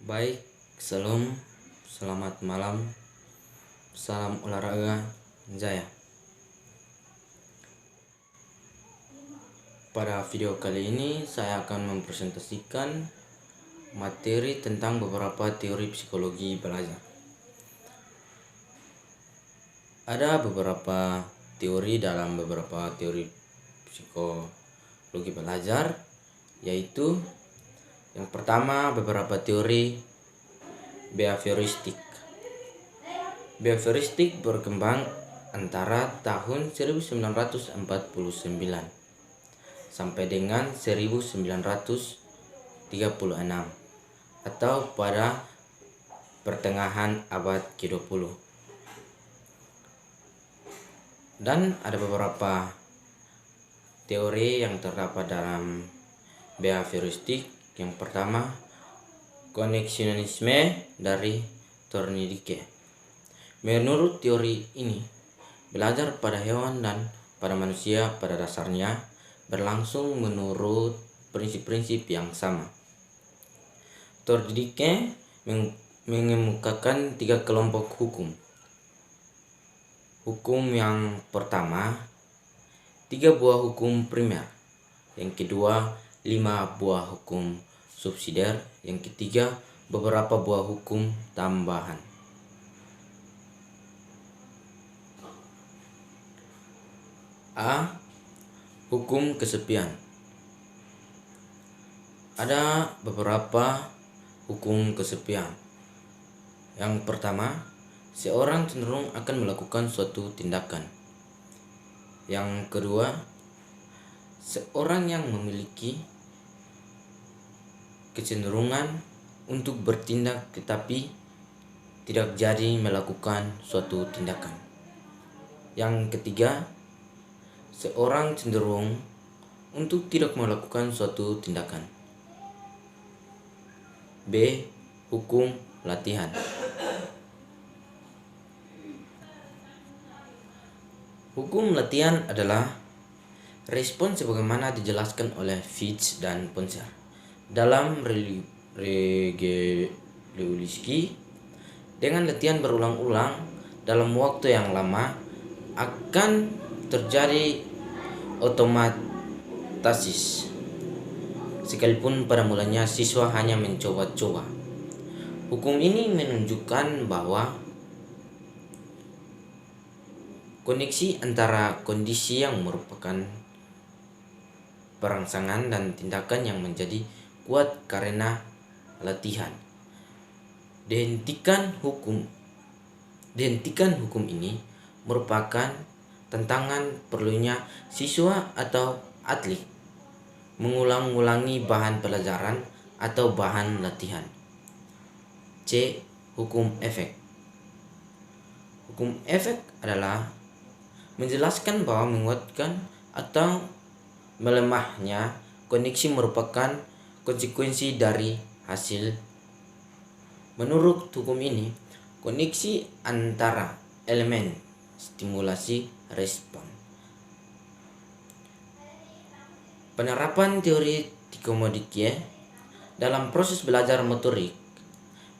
Baik, selamat malam, salam olahraga jaya. Pada video kali ini saya akan mempresentasikan materi tentang beberapa teori psikologi belajar. Ada beberapa teori dalam beberapa teori psikologi belajar, yaitu yang pertama beberapa teori behavioristik. Behavioristik berkembang antara tahun 1949 sampai dengan 1936 atau pada pertengahan abad ke-20. Dan ada beberapa teori yang terdapat dalam behavioristik. Yang pertama, koneksionisme dari Thorndike. Menurut teori ini, belajar pada hewan dan pada manusia pada dasarnya berlangsung menurut prinsip-prinsip yang sama. Thorndike mengemukakan 3 kelompok hukum. Hukum yang pertama, 3 buah hukum primer. Yang kedua, 5 buah hukum subsidiar. Yang ketiga, beberapa buah hukum tambahan. A. Hukum kesepian. Ada beberapa hukum kesepian. Yang pertama, seorang cenderung akan melakukan suatu tindakan. Yang kedua, seorang yang memiliki kecenderungan untuk bertindak tetapi tidak jadi melakukan suatu tindakan. Yang ketiga, seorang cenderung untuk tidak melakukan suatu tindakan. B. Hukum latihan. Hukum latihan adalah respon sebagaimana dijelaskan oleh Fitch dan Poncer dalam Reguliski. Dengan latihan berulang-ulang dalam waktu yang lama akan terjadi otomatasis, sekalipun pada mulanya siswa hanya mencoba-coba. Hukum ini menunjukkan bahwa koneksi antara kondisi yang merupakan perangsangan dan tindakan yang menjadi kuat karena latihan. Dihentikan hukum ini merupakan tantangan perlunya siswa atau atlet mengulang-ulangi bahan pelajaran atau bahan latihan. C. Hukum efek. Hukum efek adalah menjelaskan bahwa menguatkan atau melemahnya koneksi merupakan konsekuensi dari hasil. Menurut hukum ini, koneksi antara elemen stimulasi respon. Penerapan teori Thorndike dalam proses belajar motorik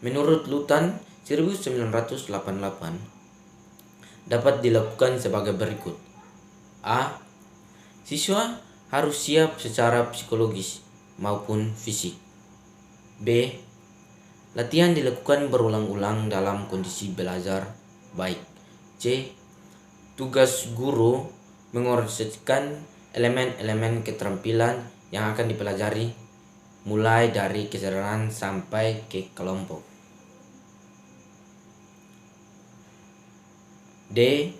menurut Lutan 1988 dapat dilakukan sebagai berikut. A. Siswa harus siap secara psikologis maupun fisik. B. Latihan dilakukan berulang-ulang dalam kondisi belajar baik. C. Tugas guru mengorganisasikan elemen-elemen keterampilan yang akan dipelajari mulai dari kesadaran sampai ke kelompok. D.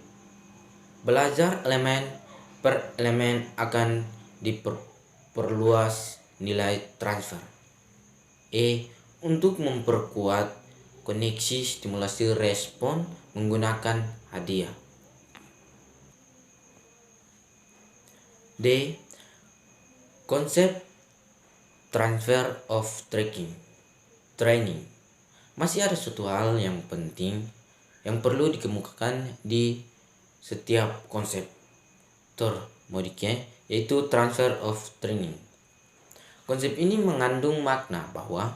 Belajar elemen per elemen akan diperluas nilai transfer. E. Untuk memperkuat koneksi stimulasi respon menggunakan hadiah. D. Konsep transfer of training. Masih ada suatu hal yang penting yang perlu dikemukakan di setiap konsep Thorndike, yaitu transfer of training. Konsep ini mengandung makna bahwa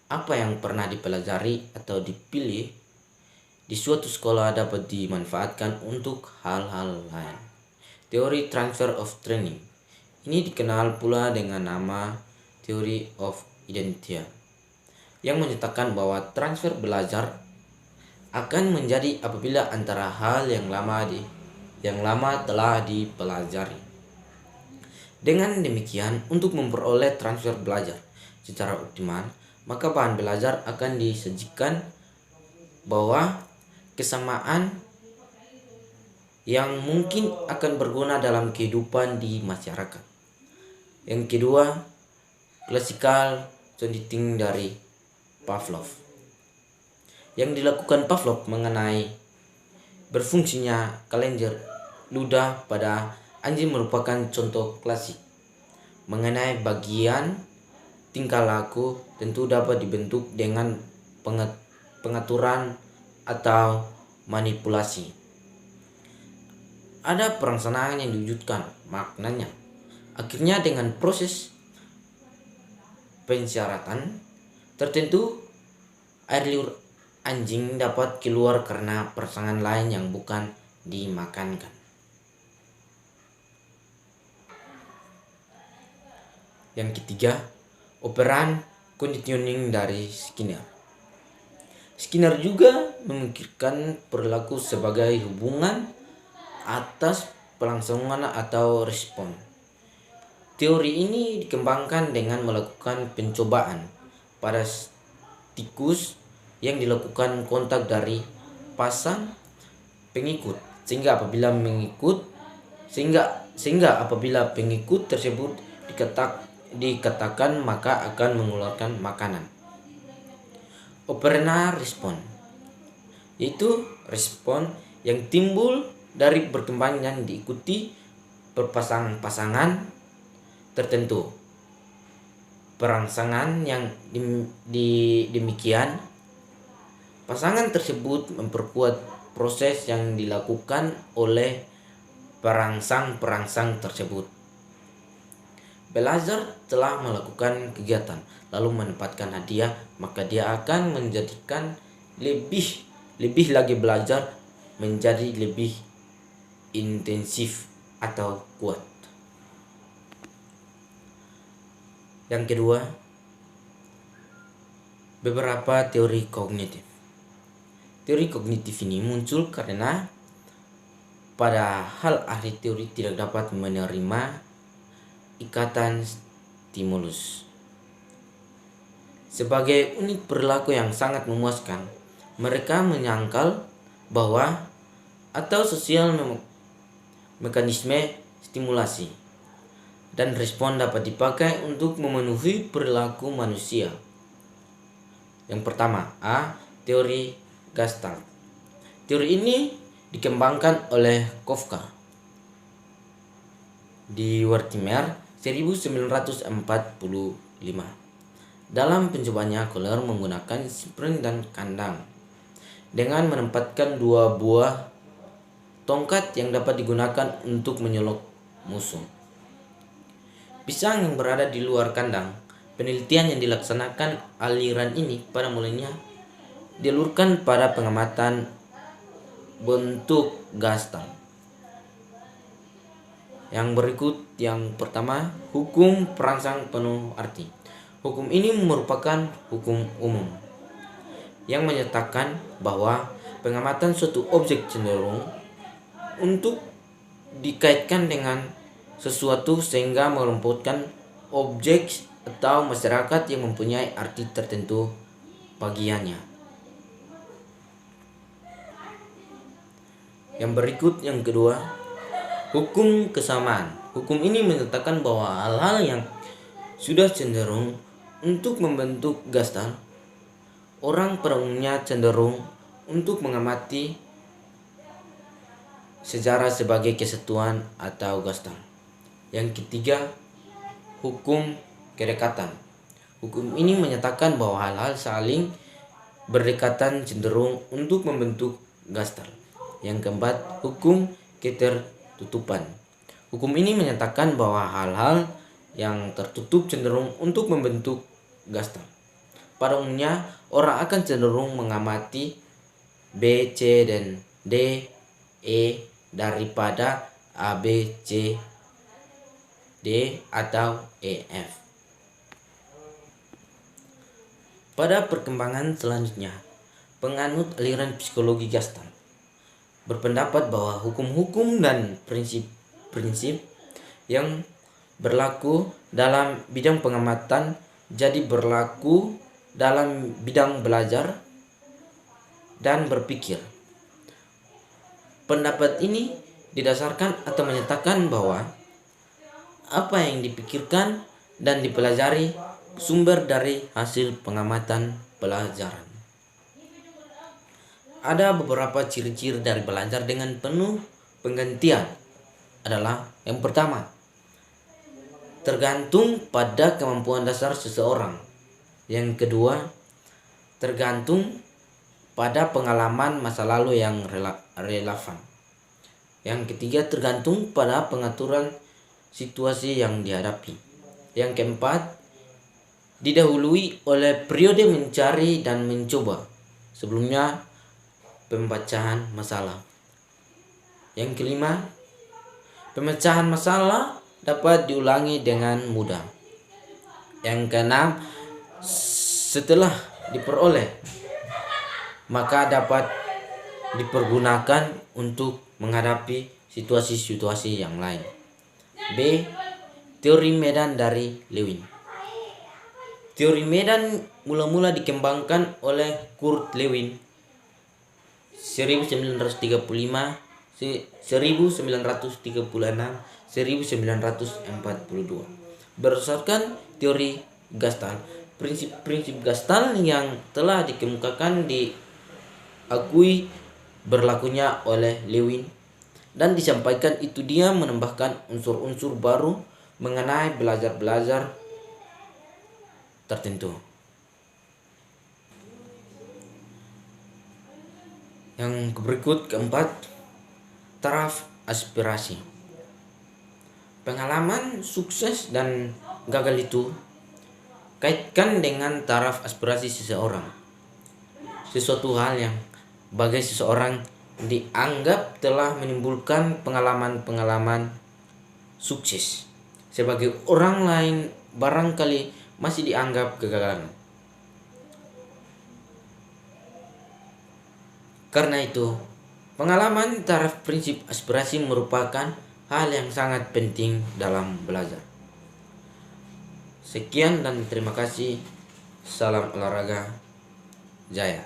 apa yang pernah dipelajari atau dipilih di suatu sekolah dapat dimanfaatkan untuk hal-hal lain. Teori transfer of training ini dikenal pula dengan nama Theory of Identity, yang menyatakan bahwa transfer belajar akan menjadi apabila antara hal yang lama telah dipelajari. Dengan demikian, untuk memperoleh transfer belajar secara optimal, maka bahan belajar akan disajikan bahwa kesamaan yang mungkin akan berguna dalam kehidupan di masyarakat. Yang kedua, classical conditioning dari Pavlov. Yang dilakukan Pavlov mengenai berfungsinya kelenjar ludah pada anjing merupakan contoh klasik mengenai bagian tingkah laku tentu dapat dibentuk dengan pengaturan atau manipulasi. Ada perangsangan yang diwujudkan maknanya. Akhirnya dengan proses pensyaratan tertentu, air liur anjing dapat keluar karena perangsangan lain yang bukan dimakankan. Yang ketiga, operan conditioning dari Skinner. Skinner juga memikirkan perilaku sebagai hubungan atas pelangsungan atau respon. Teori ini dikembangkan dengan melakukan pencobaan pada tikus yang dilakukan kontak dari pasang pengikut sehingga apabila pengikut tersebut dikatakan maka akan mengeluarkan makanan. Operant respon yaitu respon yang timbul dari berkembangnya diikuti perpasangan-pasangan tertentu. Perangsangan yang demikian pasangan tersebut memperkuat proses yang dilakukan oleh perangsang-perangsang tersebut. Belajar telah melakukan kegiatan lalu menempatkan hadiah, maka dia akan menjadikan lebih lagi belajar menjadi lebih intensif atau kuat. Yang kedua, beberapa teori kognitif. Teori kognitif ini muncul karena padahal ahli teori tidak dapat menerima ikatan stimulus sebagai unit perilaku yang sangat memuaskan. Mereka menyangkal bahwa atau sosial mekanisme stimulasi dan respon dapat dipakai untuk memenuhi perilaku manusia. Yang pertama, teori Gestalt. Teori ini dikembangkan oleh Kafka di Wertheimer 1945. Dalam percobaannya, Kohler menggunakan sprint dan kandang dengan menempatkan dua buah tongkat yang dapat digunakan untuk menyolok musuh. Pisang yang berada di luar kandang. Penelitian yang dilaksanakan aliran ini pada mulanya dialurkan pada pengamatan bentuk Gestalt. Yang berikut, yang pertama, hukum perangsang penuh arti. Hukum ini merupakan hukum umum yang menyatakan bahwa pengamatan suatu objek cenderung untuk dikaitkan dengan sesuatu sehingga merumputkan objek atau masyarakat yang mempunyai arti tertentu bagiannya. Yang berikut, yang kedua, hukum kesamaan. Hukum ini menyatakan bahwa hal-hal yang sudah cenderung untuk membentuk Gestalt, orang pada umumnya cenderung untuk mengamati sejarah sebagai kesatuan atau Gestalt. Yang ketiga, hukum kedekatan. Hukum ini menyatakan bahwa hal-hal saling berdekatan cenderung untuk membentuk Gestalt. Yang keempat, hukum ketertutupan. Hukum ini menyatakan bahwa hal-hal yang tertutup cenderung untuk membentuk Gestalt. pada umumnya orang akan cenderung mengamati B, C, dan D, E daripada A, B, C, D, atau E, F. Pada perkembangan selanjutnya, penganut aliran psikologi Gestalt berpendapat bahwa hukum-hukum dan prinsip-prinsip yang berlaku dalam bidang pengamatan jadi berlaku dalam bidang belajar dan berpikir. Pendapat ini didasarkan atau menyatakan bahwa apa yang dipikirkan dan dipelajari sumber dari hasil pengamatan pelajaran. Ada beberapa ciri-ciri dari belajar dengan penuh penggantian adalah yang pertama, tergantung pada kemampuan dasar seseorang. Yang kedua, tergantung pada pengalaman masa lalu yang relevan. Yang ketiga, tergantung pada pengaturan situasi yang dihadapi. Yang keempat, didahului oleh periode mencari dan mencoba sebelumnya pemecahan masalah. Yang kelima, pemecahan masalah dapat diulangi dengan mudah. Yang keenam, setelah diperoleh maka dapat dipergunakan untuk menghadapi situasi-situasi yang lain. B. Teori medan dari Lewin. Teori medan mula-mula dikembangkan oleh Kurt Lewin 1935 1936 1942 berdasarkan teori Gestalt. Prinsip-prinsip Gestalt yang telah dikemukakan diakui berlakunya oleh Lewin dan disampaikan itu dia menambahkan unsur-unsur baru mengenai belajar tertentu. Yang berikut keempat, taraf aspirasi. Pengalaman sukses dan gagal itu kaitkan dengan taraf aspirasi seseorang. Sesuatu hal yang bagi seseorang dianggap telah menimbulkan pengalaman-pengalaman sukses, sebagai orang lain barangkali masih dianggap kegagalan. Karena itu, pengalaman taraf prinsip aspirasi merupakan hal yang sangat penting dalam belajar. Sekian dan terima kasih. Salam olahraga, jaya.